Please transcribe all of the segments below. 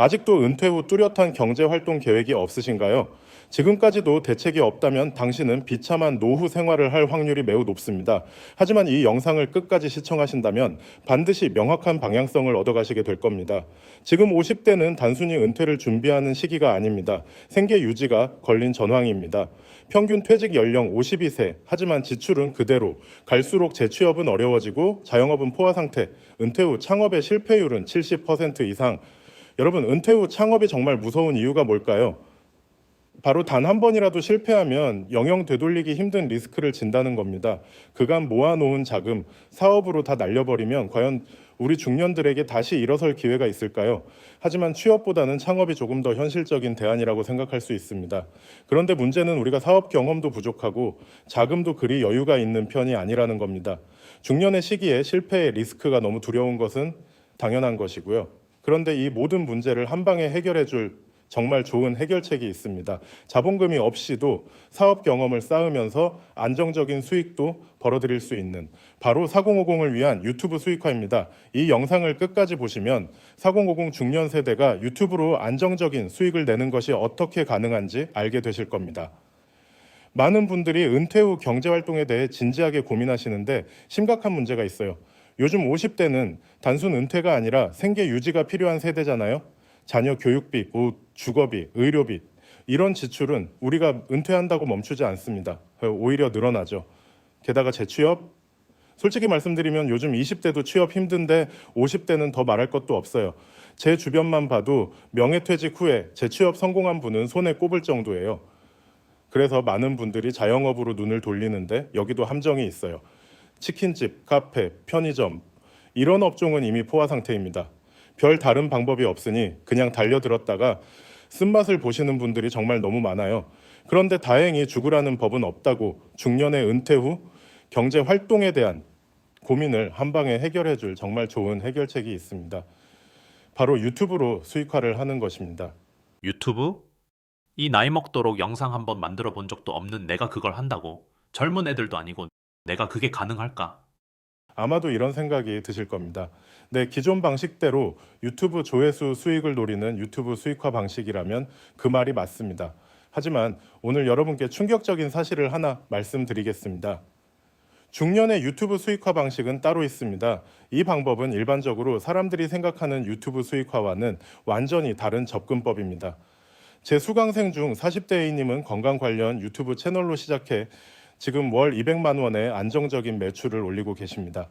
아직도 은퇴 후 뚜렷한 경제 활동 계획이 없으신가요? 지금까지도 대책이 없다면 당신은 비참한 노후 생활을 할 확률이 매우 높습니다. 하지만 이 영상을 끝까지 시청하신다면 반드시 명확한 방향성을 얻어가시게 될 겁니다. 지금 50대는 단순히 은퇴를 준비하는 시기가 아닙니다. 생계 유지가 걸린 전황입니다. 평균 퇴직 연령 52세, 하지만 지출은 그대로, 갈수록 재취업은 어려워지고 자영업은 포화 상태, 은퇴 후 창업의 실패율은 70% 이상. 여러분, 은퇴 후 창업이 정말 무서운 이유가 뭘까요? 바로 단 한 번이라도 실패하면 영영 되돌리기 힘든 리스크를 진다는 겁니다. 그간 모아놓은 자금, 사업으로 다 날려버리면 과연 우리 중년들에게 다시 일어설 기회가 있을까요? 하지만 취업보다는 창업이 조금 더 현실적인 대안이라고 생각할 수 있습니다. 그런데 문제는 우리가 사업 경험도 부족하고 자금도 그리 여유가 있는 편이 아니라는 겁니다. 중년의 시기에 실패의 리스크가 너무 두려운 것은 당연한 것이고요. 그런데 이 모든 문제를 한 방에 해결해 줄 정말 좋은 해결책이 있습니다. 자본금이 없이도 사업 경험을 쌓으면서 안정적인 수익도 벌어들일 수 있는 바로 4050을 위한 유튜브 수익화입니다. 이 영상을 끝까지 보시면 4050 중년 세대가 유튜브로 안정적인 수익을 내는 것이 어떻게 가능한지 알게 되실 겁니다. 많은 분들이 은퇴 후 경제활동에 대해 진지하게 고민하시는데 심각한 문제가 있어요. 요즘 50대는 단순 은퇴가 아니라 생계 유지가 필요한 세대잖아요. 자녀 교육비, 옷, 주거비, 의료비 이런 지출은 우리가 은퇴한다고 멈추지 않습니다. 오히려 늘어나죠. 게다가 재취업? 솔직히 말씀드리면 요즘 20대도 취업 힘든데 50대는 더 말할 것도 없어요. 제 주변만 봐도 명예퇴직 후에 재취업 성공한 분은 손에 꼽을 정도예요. 그래서 많은 분들이 자영업으로 눈을 돌리는데 여기도 함정이 있어요. 치킨집, 카페, 편의점 이런 업종은 이미 포화 상태입니다. 별 다른 방법이 없으니 그냥 달려들었다가 쓴맛을 보시는 분들이 정말 너무 많아요. 그런데 다행히 죽으라는 법은 없다고 중년의 은퇴 후 경제 활동에 대한 고민을 한 방에 해결해 줄 정말 좋은 해결책이 있습니다. 바로 유튜브로 수익화를 하는 것입니다. 유튜브? 이 나이 먹도록 영상 한번 만들어 본 적도 없는 내가 그걸 한다고? 젊은 애들도 아니고 내가 그게 가능할까? 아마도 이런 생각이 드실 겁니다. 네, 기존 방식대로 유튜브 조회수 수익을 노리는 유튜브 수익화 방식이라면 그 말이 맞습니다. 하지만 오늘 여러분께 충격적인 사실을 하나 말씀드리겠습니다. 중년의 유튜브 수익화 방식은 따로 있습니다. 이 방법은 일반적으로 사람들이 생각하는 유튜브 수익화와는 완전히 다른 접근법입니다. 제 수강생 중 40대 A님은 건강 관련 유튜브 채널로 시작해 지금 월 200만 원의 안정적인 매출을 올리고 계십니다.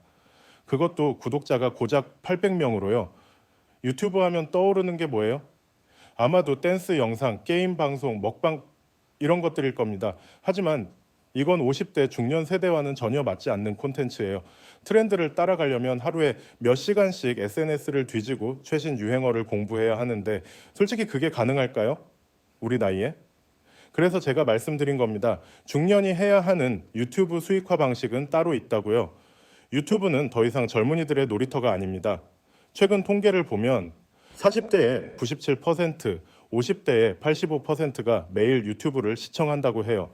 그것도 구독자가 고작 800명으로요. 유튜브 하면 떠오르는 게 뭐예요? 아마도 댄스 영상, 게임 방송, 먹방 이런 것들일 겁니다. 하지만 이건 50대 중년 세대와는 전혀 맞지 않는 콘텐츠예요. 트렌드를 따라가려면 하루에 몇 시간씩 SNS를 뒤지고 최신 유행어를 공부해야 하는데 솔직히 그게 가능할까요? 우리 나이에? 그래서 제가 말씀드린 겁니다. 중년이 해야 하는 유튜브 수익화 방식은 따로 있다고요. 유튜브는 더 이상 젊은이들의 놀이터가 아닙니다. 최근 통계를 보면 40대의 97%, 50대의 85%가 매일 유튜브를 시청한다고 해요.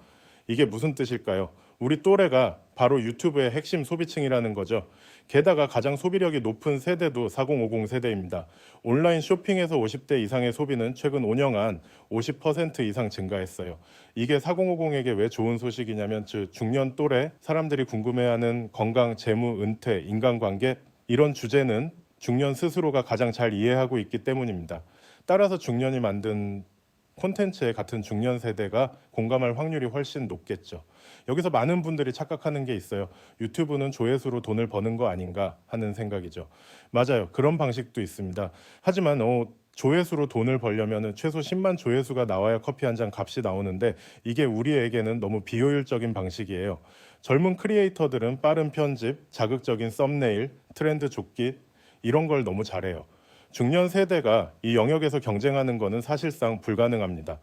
이게 무슨 뜻일까요? 우리 또래가 바로 유튜브의 핵심 소비층이라는 거죠. 게다가 가장 소비력이 높은 세대도 4050 세대입니다. 온라인 쇼핑에서 50대 이상의 소비는 최근 5년 안 50% 이상 증가했어요. 이게 4050에게 왜 좋은 소식이냐면 중년 또래 사람들이 궁금해하는 건강, 재무, 은퇴, 인간관계 이런 주제는 중년 스스로가 가장 잘 이해하고 있기 때문입니다. 따라서 중년이 만든 콘텐츠에 같은 중년 세대가 공감할 확률이 훨씬 높겠죠. 여기서 많은 분들이 착각하는 게 있어요. 유튜브는 조회수로 돈을 버는 거 아닌가 하는 생각이죠. 맞아요. 그런 방식도 있습니다. 하지만 조회수로 돈을 벌려면 최소 10만 조회수가 나와야 커피 한 잔 값이 나오는데 이게 우리에게는 너무 비효율적인 방식이에요. 젊은 크리에이터들은 빠른 편집, 자극적인 썸네일, 트렌드 쫓기 이런 걸 너무 잘해요. 중년 세대가 이 영역에서 경쟁하는 것은 사실상 불가능합니다.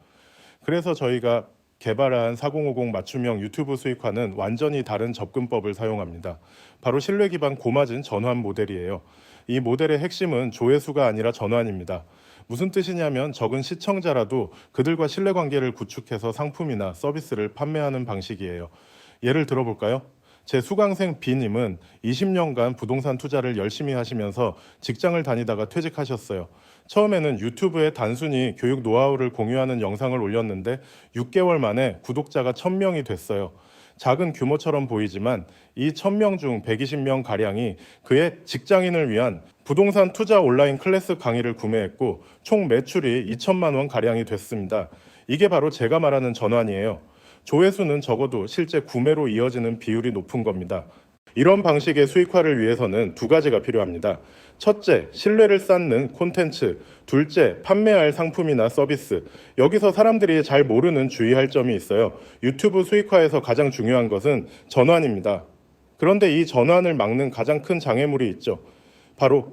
그래서 저희가 개발한 4050 맞춤형 유튜브 수익화는 완전히 다른 접근법을 사용합니다. 바로 신뢰 기반 고마진 전환 모델이에요. 이 모델의 핵심은 조회수가 아니라 전환입니다. 무슨 뜻이냐면 적은 시청자라도 그들과 신뢰 관계를 구축해서 상품이나 서비스를 판매하는 방식이에요. 예를 들어볼까요? 제 수강생 B님은 20년간 부동산 투자를 열심히 하시면서 직장을 다니다가 퇴직하셨어요. 처음에는 유튜브에 단순히 교육 노하우를 공유하는 영상을 올렸는데 6개월 만에 구독자가 1000명이 됐어요. 작은 규모처럼 보이지만 이 1000명 중 120명 가량이 그의 직장인을 위한 부동산 투자 온라인 클래스 강의를 구매했고 총 매출이 2천만 원 가량이 됐습니다. 이게 바로 제가 말하는 전환이에요. 조회수는 적어도 실제 구매로 이어지는 비율이 높은 겁니다. 이런 방식의 수익화를 위해서는 두 가지가 필요합니다. 첫째, 신뢰를 쌓는 콘텐츠. 둘째, 판매할 상품이나 서비스. 여기서 사람들이 잘 모르는 주의할 점이 있어요. 유튜브 수익화에서 가장 중요한 것은 전환입니다. 그런데 이 전환을 막는 가장 큰 장애물이 있죠. 바로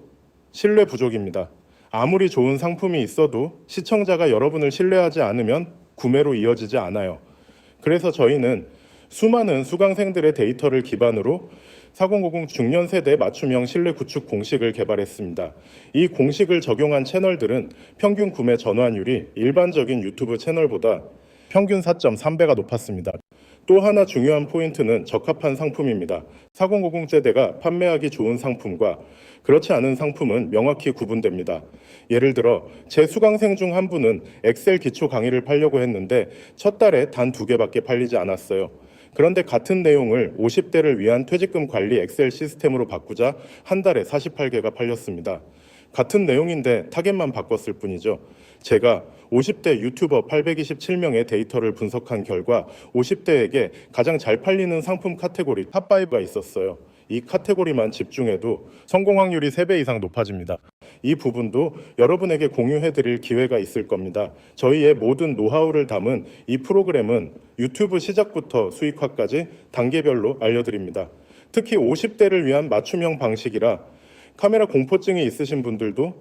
신뢰 부족입니다. 아무리 좋은 상품이 있어도 시청자가 여러분을 신뢰하지 않으면 구매로 이어지지 않아요. 그래서 저희는 수많은 수강생들의 데이터를 기반으로 4050 중년 세대 맞춤형 신뢰 구축 공식을 개발했습니다. 이 공식을 적용한 채널들은 평균 구매 전환율이 일반적인 유튜브 채널보다 평균 4.3배가 높았습니다. 또 하나 중요한 포인트는 적합한 상품입니다. 4050 세대가 판매하기 좋은 상품과 그렇지 않은 상품은 명확히 구분됩니다. 예를 들어 제 수강생 중 한 분은 엑셀 기초 강의를 팔려고 했는데 첫 달에 단 2개밖에 팔리지 않았어요. 그런데 같은 내용을 50대를 위한 퇴직금 관리 엑셀 시스템으로 바꾸자 한 달에 48개가 팔렸습니다. 같은 내용인데 타겟만 바꿨을 뿐이죠. 제가 50대 유튜버 827명의 데이터를 분석한 결과 50대에게 가장 잘 팔리는 상품 카테고리 탑5가 있었어요. 이 카테고리만 집중해도 성공 확률이 3배 이상 높아집니다. 이 부분도 여러분에게 공유해드릴 기회가 있을 겁니다. 저희의 모든 노하우를 담은 이 프로그램은 유튜브 시작부터 수익화까지 단계별로 알려드립니다. 특히 50대를 위한 맞춤형 방식이라 카메라 공포증이 있으신 분들도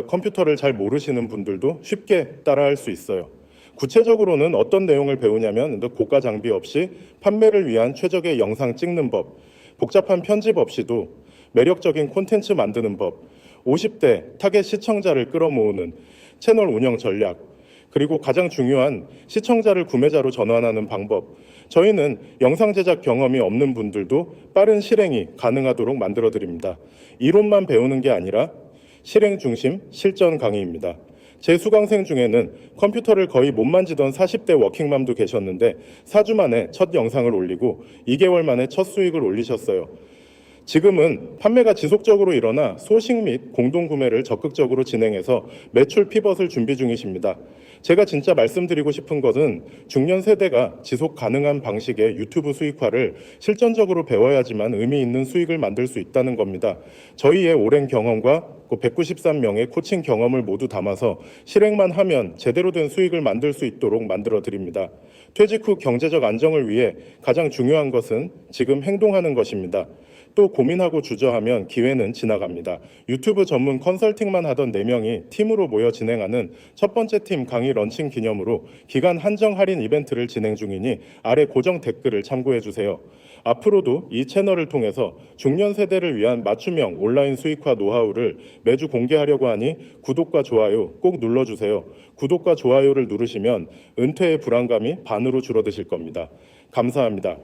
컴퓨터를 잘 모르시는 분들도 쉽게 따라할 수 있어요. 구체적으로는 어떤 내용을 배우냐면 고가 장비 없이 판매를 위한 최적의 영상 찍는 법, 복잡한 편집 없이도 매력적인 콘텐츠 만드는 법, 50대 타겟 시청자를 끌어모으는 채널 운영 전략, 그리고 가장 중요한 시청자를 구매자로 전환하는 방법. 저희는 영상 제작 경험이 없는 분들도 빠른 실행이 가능하도록 만들어 드립니다. 이론만 배우는 게 아니라 실행 중심 실전 강의입니다. 제 수강생 중에는 컴퓨터를 거의 못 만지던 40대 워킹맘도 계셨는데 4주 만에 첫 영상을 올리고 2개월 만에 첫 수익을 올리셨어요. 지금은 판매가 지속적으로 일어나 소식 및 공동구매를 적극적으로 진행해서 매출 피벗을 준비 중이십니다. 제가 진짜 말씀드리고 싶은 것은 중년 세대가 지속 가능한 방식의 유튜브 수익화를 실전적으로 배워야지만 의미 있는 수익을 만들 수 있다는 겁니다. 저희의 오랜 경험과 193명의 코칭 경험을 모두 담아서 실행만 하면 제대로 된 수익을 만들 수 있도록 만들어 드립니다. 퇴직 후 경제적 안정을 위해 가장 중요한 것은 지금 행동하는 것입니다. 또 고민하고 주저하면 기회는 지나갑니다. 유튜브 전문 컨설팅만 하던 4명이 팀으로 모여 진행하는 첫 번째 팀 강의 런칭 기념으로 기간 한정 할인 이벤트를 진행 중이니 아래 고정 댓글을 참고해 주세요. 앞으로도 이 채널을 통해서 중년 세대를 위한 맞춤형 온라인 수익화 노하우를 매주 공개하려고 하니 구독과 좋아요 꼭 눌러주세요. 구독과 좋아요를 누르시면 은퇴의 불안감이 반으로 줄어드실 겁니다. 감사합니다.